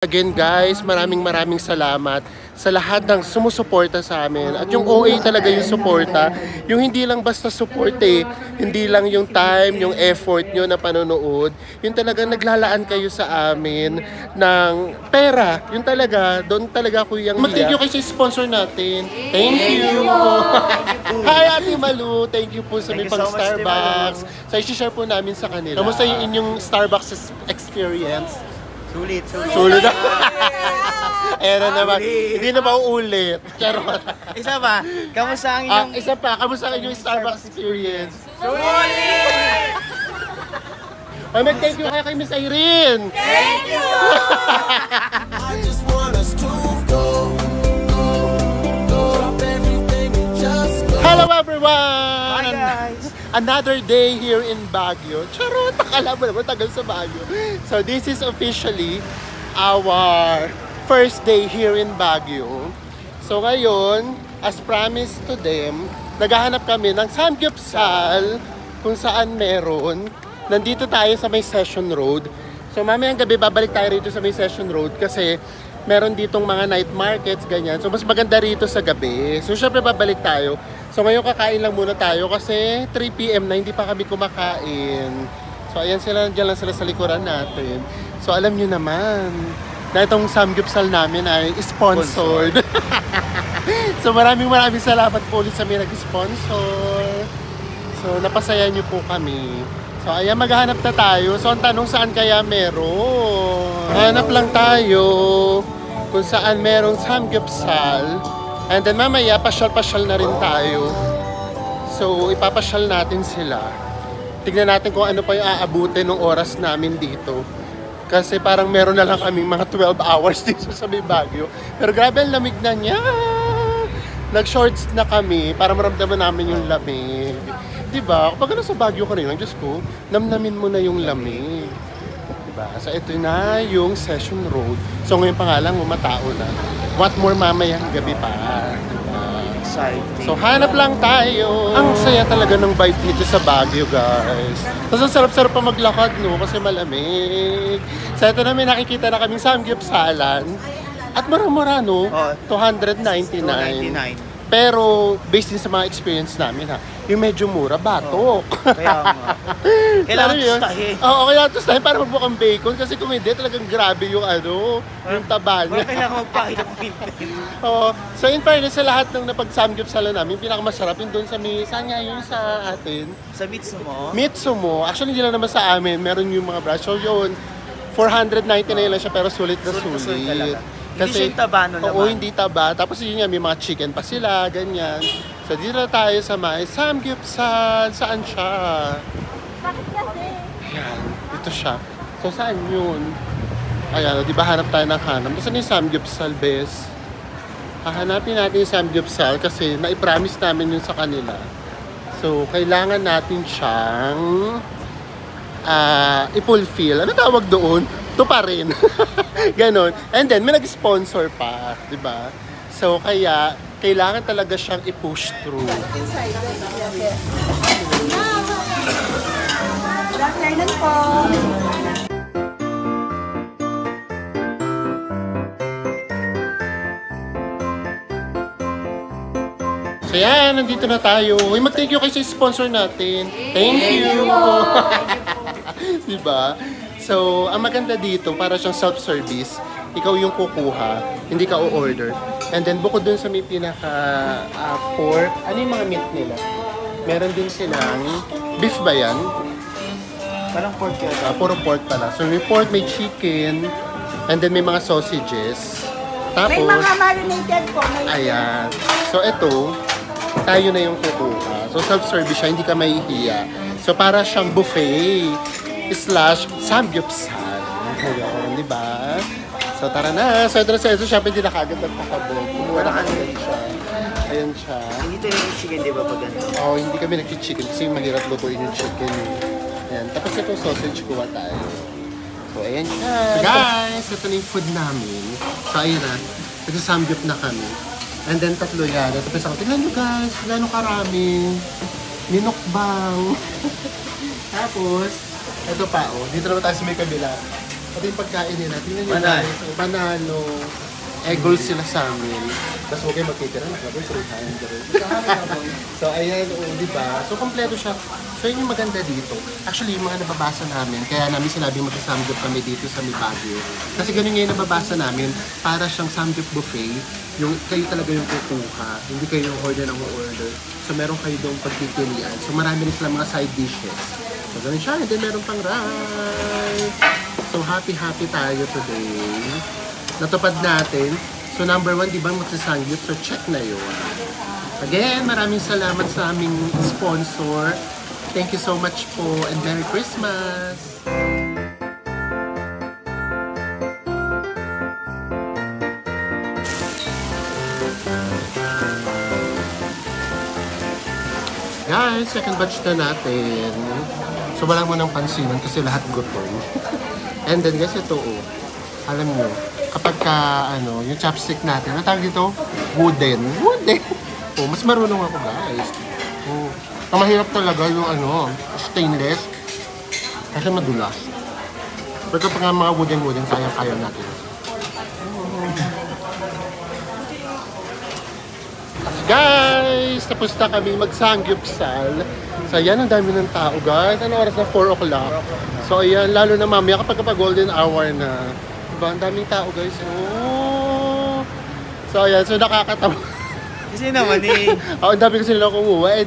Again guys, maraming salamat sa lahat ng sumusuporta sa amin. At yung OA talaga yung suporta, yung hindi lang basta support hindi lang yung time, yung effort nyo na panonood, yung talagang naglalaan kayo sa amin ng pera. Yung talaga, doon talaga ako yung mag-thank you kay sponsor natin. Thank you! Hi Ate Malu! Thank you po sa may pang Starbucks. So i-share po namin sa kanila. Kamusta yung inyong Starbucks experience? Sulit. Sulit. Ayan na naman. Hindi na mauulit. Isa pa, kamusta ang inyong... Isa pa, kamusta ang inyong Starbucks experience? Sulit! Ay, mag-thank you kay Miss Irene! Thank you! I just want us to go, drop everything and just go. Hello everyone! Hi guys! Another day here in Baguio. Charot! Akala mo naman, tagal sa Baguio. So this is officially our first day here in Baguio. So ngayon, as promised to them, naghahanap kami ng samgyupsal kung saan meron. Nandito tayo sa may Session Road. So mamayang gabi babalik tayo rito sa may Session Road kasi meron ditong mga night markets, ganyan. So mas maganda rito sa gabi. So syempre babalik tayo. So ngayon kakain lang muna tayo kasi 3 PM na hindi pa kami kumakain. So ayan sila, dyan lang sila sa likuran natin. So alam nyo naman na itong samgyupsal namin ay sponsored. So maraming salamat po ulit sa may nag-sponsor. So napasaya nyo po kami. So ayan, maghanap na tayo. So ang tanong, saan kaya meron? Hanap lang tayo kung saan merong samgyupsal. And then mamaya, pasyal-pasyal na rin tayo. So, ipapasyal natin sila. Tignan natin kung ano pa yung aabutin ng oras namin dito. Kasi parang meron na lang kaming mga 12 hours dito sa may Baguio. Pero grabe ang lamig na niya. Nag-shorts na kami para maramdaman namin yung lamig. Diba? Kapag ano sa Baguio ka rin lang, Diyos ko, namnamin mo na yung lamig. Diba? So, ito na yung Session Road. So, ngayon pa nga lang, matao na. What more mamayang gabi pa. Diba? Exciting. So, hanap lang tayo. Ang saya talaga ng vibe dito sa Baguio, guys. Tapos, ang sarap-sarap pa maglakad, no? Kasi malamig. So, ito na may nakikita na kaming samgyupsalan. At mura-mura, no? Oh, 299. 299. Pero, based din sa mga experience namin, ha? Yung medyo mura, batok. Kaya nga. Kailangan Ano yun? tustahin. Oo, kailangan tustahin para magbukang bacon. Kasi kung hindi, talagang grabe yung yung taba niya. Kailangan magpakita ng pintin. Oo. So in fairness, sa lahat ng napag-samgyupsalan namin, pinakamasarap yung doon sa may, saan nga yun sa atin? Sa Mitsumo? Mitsumo. Actually, hindi lang naman sa amin. Meron yung mga branch. So yun, 499 lang siya, pero sulit na Sulit sulit. talaga. Hindi siya yung taba, no, oo, naman. hindi taba. Tapos yun nga, may mga chicken pa sila, ganyan. So dito na tayo sa may samgyupsal. Saan siya? Bakit kasi? Ayan, dito siya. So saan yun? Ayan, di ba hanap tayo ng hanap? Saan yung samgyupsal, bes? Hahanapin natin yung samgyupsal kasi naipromise namin yun sa kanila. So, kailangan natin siyang i-fulfill. Ano tawag doon? Ito pa rin. Ganon. And then, may nag-sponsor pa. Di ba? So, kaya, kailangan talaga siyang i-push through. Inside. Good afternoon po. So yan, nandito na tayo. Uy, mag-thank you kay sa sponsor natin. Thank you! Diba? So, ang maganda dito, para siyang self-service, ikaw yung kukuha, hindi ka o-order. And then, bukod dun sa may pinaka-pork, ano yung mga meat nila? Meron din silang beef ba yan? Parang pork yun. Puro pork pala. So, may pork, may chicken, and then may mga sausages. Tapos, May mga marinated po. ayan. So, ito, tayo na yung kukuha. So, self-service siya, hindi ka mahihiya. So, para siyang buffet / samgyupsal. Ngayon, di ba? So, tara na. So, ito na sa ito, syempre hindi na kagad nagpakabog. Kumuha na kagad siya. Ayan siya. Hindi tayo yung chicken, di ba, pag ano? Oo, hindi kami nag-chicken kasi mahirap lutuin yung chicken. Ayan. Tapos ito, sausage, kuha tayo. So, ayan siya. So, guys, ito na yung food namin. So, ayun na. Nagsasamgyup na kami. And then, tatlo yan. Tapos ako, tingnan nyo guys, gano'ng karami. Minukbang. Tapos, ito pa, oh. Dito naman tayo sa may kabila. At yung pagkain nila, tingnan nyo Banal. guys, ang banalo. Egg sila sa amin. Tapos huwag kayo magtitira, nakalabay, 300. So, ayan, di ba? So, kompleto siya. So, yun yung maganda dito. Actually, yung mga nababasa namin, kaya namin sinabing magsasamgyup kami dito sa Baguio. Kasi ganun nga yung nababasa namin, para siyang samgyup buffet, yung kayo talaga yung kukuha, hindi kayo yung order ng order. So, meron kayo doong pagpipilian. So, marami rin sila mga side dishes. So, ganun siya. And then, meron pang rice. So, happy tayo today. Natupad natin. So, number 1, di ba magsasangyup? So, check na yun. Again, maraming salamat sa aming sponsor. Thank you so much po and Merry Christmas! Guys, second batch na natin. So, wala mo nang pansinan kasi lahat gutom. And then, guys, ito alam nyo, kapag yung chopstick natin, ang tawag dito? Wooden. Mas marunong ako, guys. Ang mahirap talaga yung stainless. Kasi madulas. Pero kapag nga mga wooden, kaya natin. Guys, tapos na kami magsangyupsal. So, ayan, ang dami ng tao, guys. Ano oras na? 4 o'clock. So, ayan, lalo na mamaya kapag golden hour na. Diba? Ang daming tao, guys. Oh! So, ayan. So, nakakatawa. Kasi naman Ang dami kasi nilang kumuha.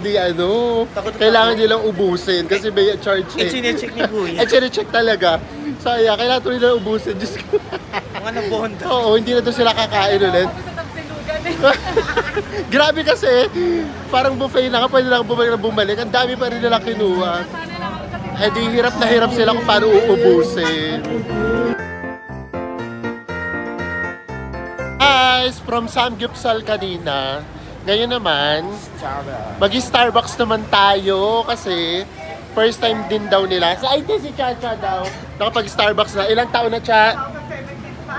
Kailangan nilang ubusin. Kasi may charge chinecheck ni Kuya. Chinecheck talaga. So, ayan, kailangan tuloy nilang ubusin. Diyos ko. Mga nabonda. Oo, hindi na doon sila kakain ulit. Grabe kasi, parang buffet na pwede lang bumalik. Ang dami pa rin nila kinuha. Di hirap na hirap sila kung paano uubusin. Guys, from Samgyupsal kanina, ngayon naman, mag-Starbucks naman tayo kasi first time din daw nila. Si Chacha daw, nakapag-Starbucks na. Ilang taon na, Cha?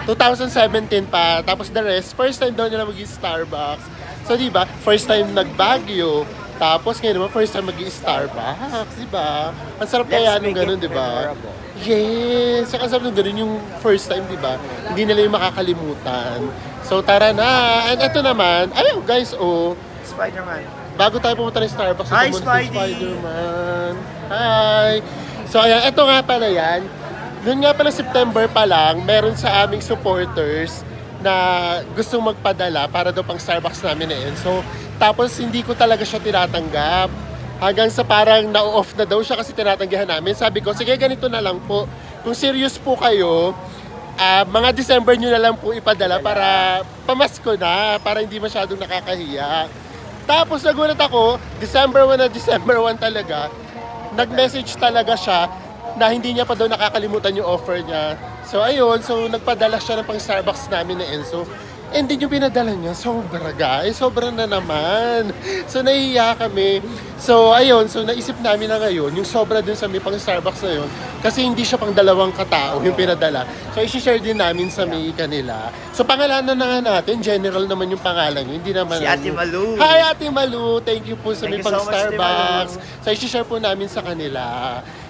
2017 pa. Tapos the rest, first time daw nila mag-Starbucks. So, di ba? First time nag-Baguio. Tapos ngayon naman, first time mag-Starbucks. Di ba? Ang sarap kaya nung ganun, di ba? Yes! Ang sarap nung ganun yung first time, di ba? Hindi nila yung makakalimutan. So, tara na! And ito naman, ayun guys, Spider-Man. bago tayo pumunta ng Starbucks, Hi, ito muna si Spidey! Spider-Man. Hi! So, ayan, ito nga pala yan. Noon nga pala September pa lang, meron sa aming supporters na gustong magpadala para daw pang Starbucks namin na yun. So, tapos hindi ko talaga siya tinatanggap. Hanggang sa parang na-off na daw siya kasi tinatanggihan namin. Sabi ko, sige ganito na lang po. Kung serious po kayo, mga December nyo na lang po ipadala para pamasko na, para hindi masyadong nakakahiya. Tapos nagulat ako, December 1 talaga. Nag-message talaga siya na hindi niya pa daw nakakalimutan yung offer niya. So ayun, so nagpadala siya ng pang Starbucks namin na Enzo. And din yung pinadala niya, sobra guys, sobra na naman. So nahihiya kami. So ayun, so naisip namin na ngayon, yung sobra dun sa may pang Starbucks na yun, kasi hindi siya pang 2 katao yung pinadala. So i-share din namin sa may kanila. So pangalanan na nga natin, general naman yung pangalan niya, hindi naman Si Ate Malu. Hi Ate Malu, thank you po sa may Thank you pang so much, Ate Starbucks. Malu. So i-share po namin sa kanila.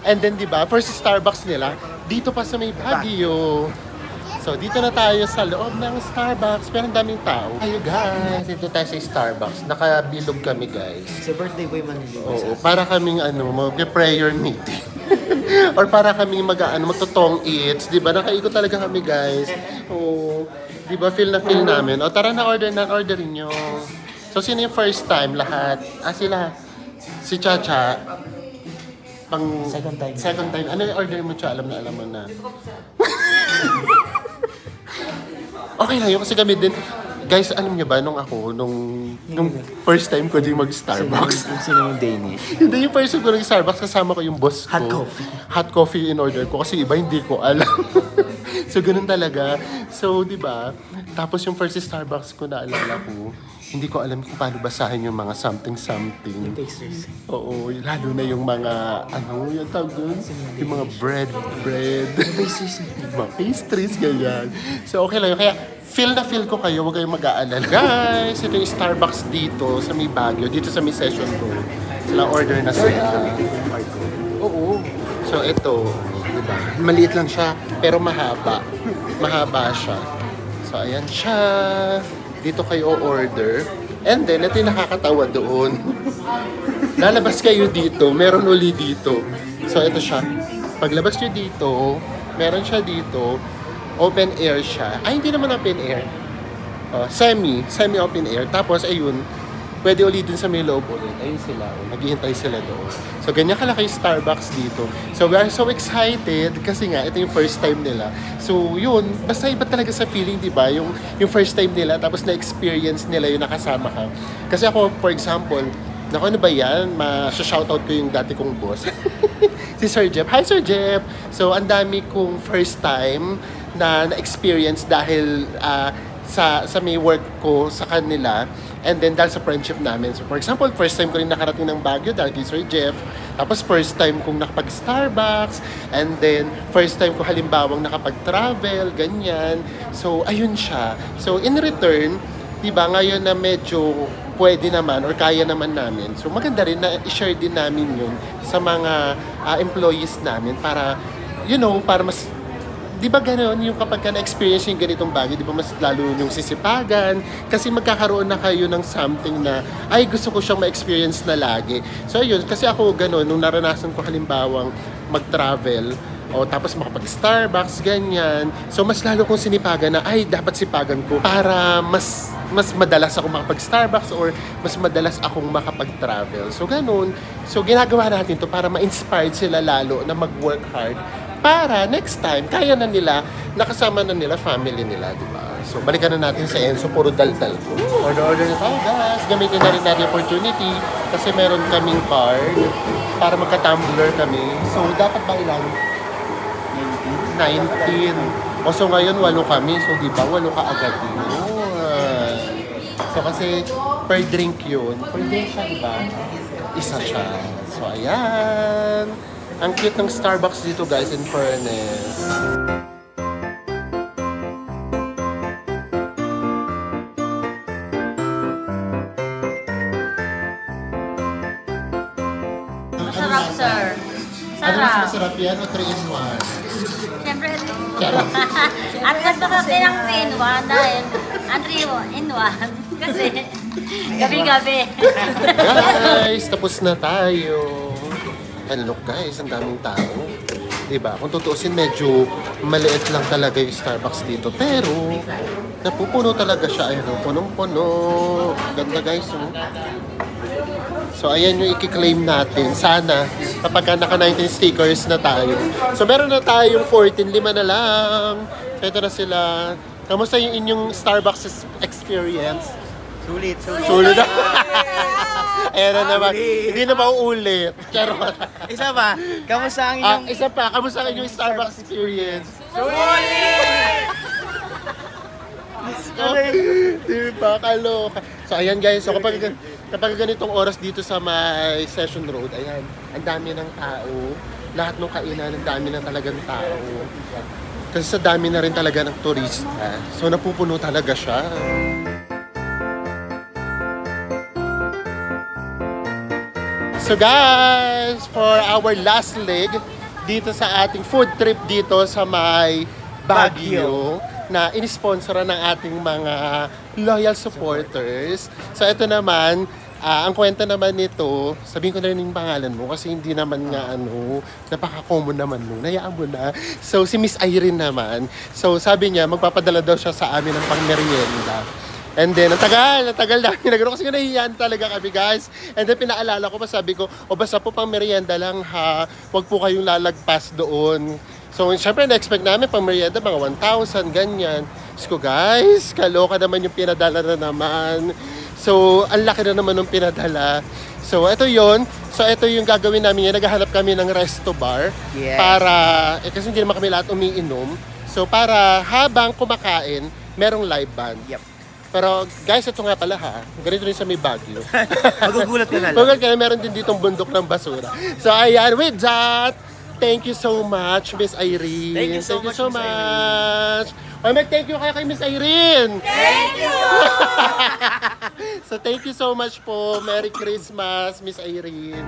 And then di ba, first Starbucks nila, dito pa sa may Baguio. So, dito na tayo sa loob ng Starbucks. Pero ang daming tao. Ayo guys, dito tayo sa Starbucks. Nakabilog kami guys. Sa birthday boy Manila. Oo, para kaming mag-prayer meeting. Or para kaming magtotong eats. Diba? Nakaikot talaga kami guys. Oo. Diba? Feel namin. O tara na, orderin nyo. So, sino yung first time? Lahat? Sila. Si Chacha. Second time. Ano yung order mo, Cha? Alam mo na. Okay lang yun kasi kami din. Guys, alam niyo ba, nung first time ko din mag-Starbucks. Sino yung Danish? Hindi, yung first time ko nag-Starbucks, kasama ko yung boss ko. Hot coffee. Hot coffee in order ko kasi iba hindi ko alam. So, ganun talaga. So, di ba? Tapos yung first Starbucks ko naalala ko, hindi ko alam kung paano basahin yung mga something. Pastries. Oo, lalo na yung mga, yung tawag dun? Yung mga bread. Mga pastries, ganyan. So, okay lang yun. Kaya, feel ko kayo, huwag kayong mag-aalala. Guys, ito yung Starbucks dito sa may Baguio, dito sa may session ko. Sila order na sila. Oo. So, ito, diba? Maliit lang siya. pero mahaba. Mahaba siya. So, ayan siya. Dito kayo order. And then, ito yung nakakatawa doon. Lalabas kayo dito, meron uli dito. So, ito siya. Paglabas nyo dito, meron siya dito. Open air siya. Ay, hindi naman open air. Semi-open air. Tapos, ayun, pwede ulit dun sa may loob ulit. Ayun sila. Naghihintay sila doon. So, ganyan kalaki yung Starbucks dito. So, we are so excited kasi nga, ito yung first time nila. So, yun. Basta iba talaga sa feeling, di ba? Yung first time nila, tapos na-experience nila yung nakasama ka. Kasi ako, for example, naku, ano ba yan? Ma-shoutout ko yung dati kong boss. Si Sir Jeff. Hi, Sir Jeff! So, ang dami kong first time na-experience dahil sa may work ko sa kanila. And then dahil sa friendship namin. So for example, first time ko rin nakarating ng Baguio dahil kay Sir Jeff. Tapos first time kong nakapag-Starbucks. And then first time ko halimbawang nakapag-travel, ganyan. So ayun siya. So in return, diba ngayon na medyo pwede naman or kaya naman namin. So maganda rin na i-share din namin yun sa mga employees namin para, you know, para mas di ba gano'n yung kapag ka na-experience yung ganitong bagay, di ba mas lalo yung sisipagan kasi magkakaroon na kayo ng something na ay gusto ko siyang ma-experience na lagi. So ayun, kasi ako gano'n, nung naranasan ko halimbawang mag-travel o tapos makapag-Starbucks, ganyan. So mas lalo kong sinipagan na ay dapat sipagan ko para mas madalas ako makapag-Starbucks or mas madalas akong makapag-travel. So gano'n. So ginagawa natin to para ma-inspired sila lalo na mag-work hard para next time, kaya na nila, nakasama na nila, family nila, di ba? So, balikan na natin sa Enzo, puro dal-dal ko. Order na tayo, guys. Gamitin na rin natin opportunity kasi meron kaming card para magka-tumbler kami. So, dapat ba ilang? 19. O, so ngayon, 8 kami. So, di ba, 8 ka agad din. So, kasi per drink yun. Per drink siya, di ba? Isa siya. So, ayan. Ang cute ng Starbucks dito, guys, in fairness. Masarap, sir. Ano mas Sarap. masarap yan o 3-in-1? Siyempre, Charot. at mas masarap din ang 3-in-1 dahil ang 3-in-1 kasi gabi-gabi. Guys, tapos na tayo. And look guys, ang daming tao. Diba? Kung tutuusin, medyo maliit lang talaga yung Starbucks dito. Pero, napupuno talaga siya. Ayun, punong-puno. Ganda guys. Oh. So, ayan yung i-claim natin. Sana, kapag naka-19 stickers na tayo. So, meron na tayong 14. 5 na lang. So, ito na sila. Kamusta yung inyong Starbucks experience? Sulit. Sulit na. Ayan na naman. Hindi na mauulit. Charot. Isa pa, kamusta ang inyong... Isa pa, kamusta ang inyong Starbucks experience? Sulit! Di ba? Kaloka. So, ayan guys. So, kapag ganitong oras dito sa may Session Road, ayan, ang dami ng tao. Lahat ng kainan, ang dami na talagang tao. Kasi sa dami na rin talaga ng turista. So, napupuno talaga siya. So guys, for our last leg dito sa ating food trip dito sa may Baguio na inisponsora ng ating mga loyal supporters. So ito naman, ang kwenta naman nito, sabihin ko na rin yung pangalan mo kasi hindi naman nga napaka-common naman mo. Nayaan mo na. So si Miss Irene naman, so sabi niya magpapadala daw siya sa amin ng pang-merienda. And then, ang tagal namin nagano kasi nahihiyan talaga kami guys. And then pinaalala ko pa, sabi ko, o basta po pang merienda lang ha, wag po kayong lalagpas doon. So, syempre na-expect namin pang merienda, mga 1,000, ganyan. So guys, kaloka naman yung pinadala na naman. So, ang laki na naman ng pinadala. So, ito yon. So, ito yung gagawin namin yan. Naghahanap kami ng resto bar. Yes. Para, kasi hindi naman kami lahat umiinom. So, para habang kumakain, merong live band. Yep. Pero guys, ito nga pala ha. Ganito rin sa may Baguio. Magugulat ka na lang. Magugulat ka na, meron din ditong bundok ng basura. So ayan, with that, thank you so much, Miss Irene. Thank you so much. Thank you kay Miss Irene. Thank you! So thank you so much po. Merry Christmas, Miss Irene.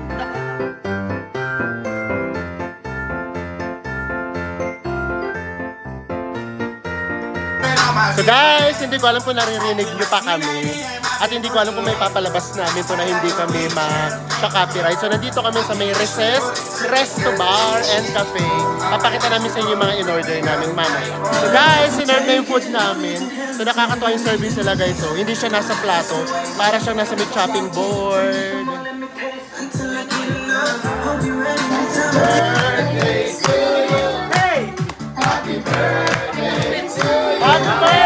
So guys, hindi ko alam kung naririnig nyo pa kami. At hindi ko alam kung may papalabas namin to na hindi kami ma-copyright. So nandito kami sa may recess, resto bar and cafe. Papakita namin sa inyo yung mga in-order namin mamaya. So guys, in-order na yung food namin. So nakakatuwa yung service nila guys. So hindi siya nasa plato, para siyang nasa may chopping board. Birthday to you. Hey! Happy birthday to you. Happy birthday!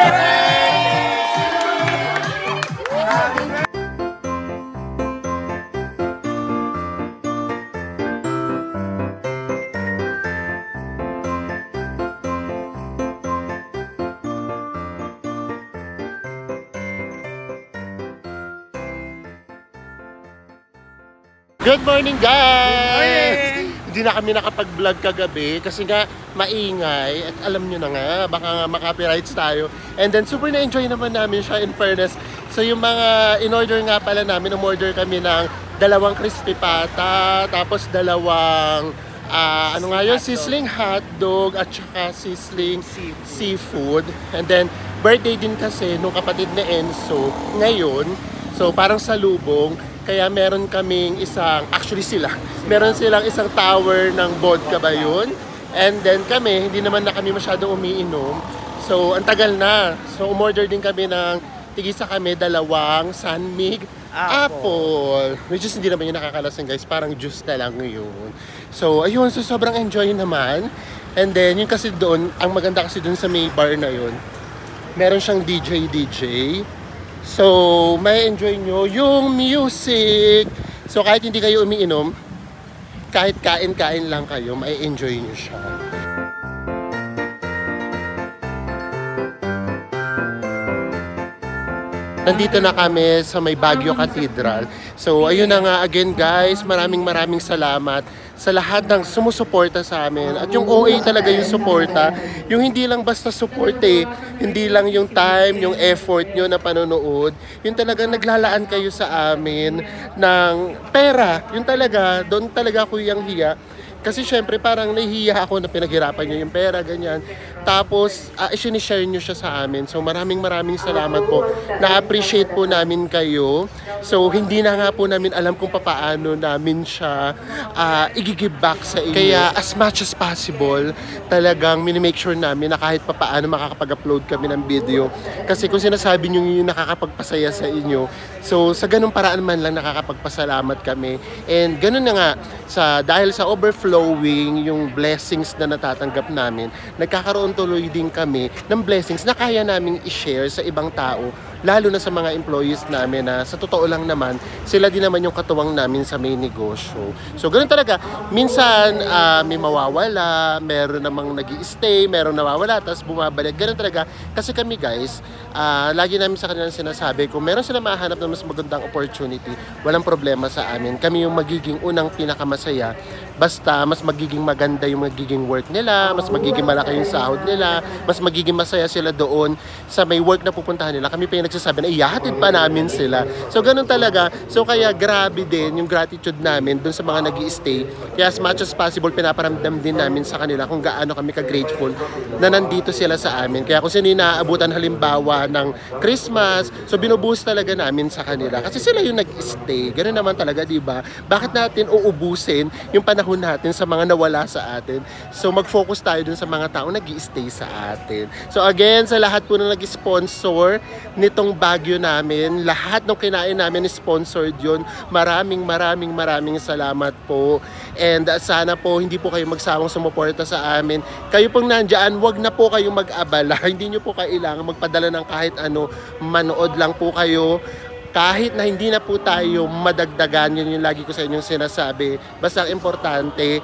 Good morning guys! Hindi na kami nakapag-vlog kagabi kasi nga maingay at alam nyo na nga, baka nga makapirights tayo. And then super na-enjoy naman namin siya in fairness. So yung mga in-order nga pala namin, umorder kami ng 2 crispy pata, tapos 2 ano nga yun, sizzling hotdog at saka sizzling seafood. And then birthday din kasi nung kapatid ni Enzo ngayon. So parang salubong. Kaya meron kaming meron silang isang tower ng vodka ba yun? And then kami, hindi naman na kami masyadong umiinom. So, ang tagal na. So, umorder din kami ng tigisa kami 2 Sanmig apple. Which is hindi naman yung nakakalasing guys. Parang juice na lang yun. So, ayun. So, sobrang enjoy naman. And then, yung kasi doon, ang maganda kasi doon sa may bar na yun, meron siyang DJ. So, may enjoy nyo yung music. So, kahit hindi kayo umiinom, kahit kain-kain lang kayo, may enjoy nyo siya. Nandito na kami sa may Baguio Cathedral. So, ayun na nga again guys, maraming salamat sa lahat ng sumusuporta sa amin. At yung OA talaga yung suporta. Yung hindi lang basta support hindi lang yung time, yung effort nyo na panonood. Yung talagang naglalaan kayo sa amin ng pera. Yung talaga, doon talaga ako yung hiya. Kasi syempre parang nahihiya ako na pinaghirapan nyo yung pera, ganyan. Tapos, isinishare nyo siya sa amin. So maraming salamat po. Na-appreciate po namin kayo. So hindi na nga po namin alam kung paano namin siya i-give back sa inyo. Kaya as much as possible, talagang minimake sure namin na kahit paano makakapag-upload kami ng video. Kasi kung sinasabi nyo yung nakakapagpasaya sa inyo, so sa ganung paraan man lang nakakapagpasalamat kami. And ganun na nga, dahil sa overflowing yung blessings na natatanggap namin, nagkakaroon tuloy din kami ng blessings na kaya naming i-share sa ibang tao, lalo na sa mga employees namin na sa totoo lang naman, sila din naman yung katuwang namin sa may negosyo. So ganun talaga, minsan may mawawala, meron namang nag-i-stay, meron nawawala, tapos bumabalik. Ganun talaga, kasi kami guys, lagi namin sa kanila sinasabi, kung meron sila mahanap na mas magandang opportunity, walang problema sa amin. Kami yung magiging unang pinakamasaya, basta mas magiging maganda yung magiging work nila, mas magiging malaki yung sahod nila, mas magiging masaya sila doon sa may work na pupuntahan nila. Kami pa yung nagsasabi na iyahatid pa namin sila. So ganun talaga. So kaya grabe din yung gratitude namin doon sa mga nag-i-stay. Kaya as much as possible pinaparamdam din namin sa kanila kung gaano kami ka-grateful na nandito sila sa amin. Kaya kung sino yung naaabutan halimbawa ng Christmas, so binubuhos talaga namin sa kanila. Kasi sila yung nag-stay. Ganun naman talaga, di ba? Bakit natin uubusin yung panahon natin sa mga nawala sa atin? So mag-focus tayo dun sa mga taong nag-i-stay sa atin. So again, sa lahat po na nag-sponsor nitong Baguio namin, lahat ng kinain namin sponsored yun. Maraming salamat po. And sana po hindi po kayo magsawang sumuporta sa amin. Kayo pong nandyan, wag na po kayong mag-abala. Hindi nyo po kailangan magpadala ng kahit ano. Manood lang po kayo. Kahit na hindi na po tayo madagdagan, yun yung lagi ko sa inyong sinasabi. Basta ang importante,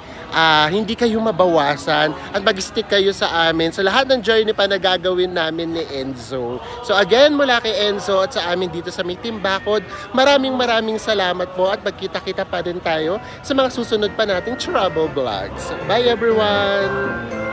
hindi kayo mabawasan at mag-stick kayo sa amin sa lahat ng journey pa na gagawin namin ni Enzo. So again, mula kay Enzo at sa amin dito sa may Team Bacod, maraming salamat po at magkita-kita pa din tayo sa mga susunod pa nating travel vlogs. Bye everyone!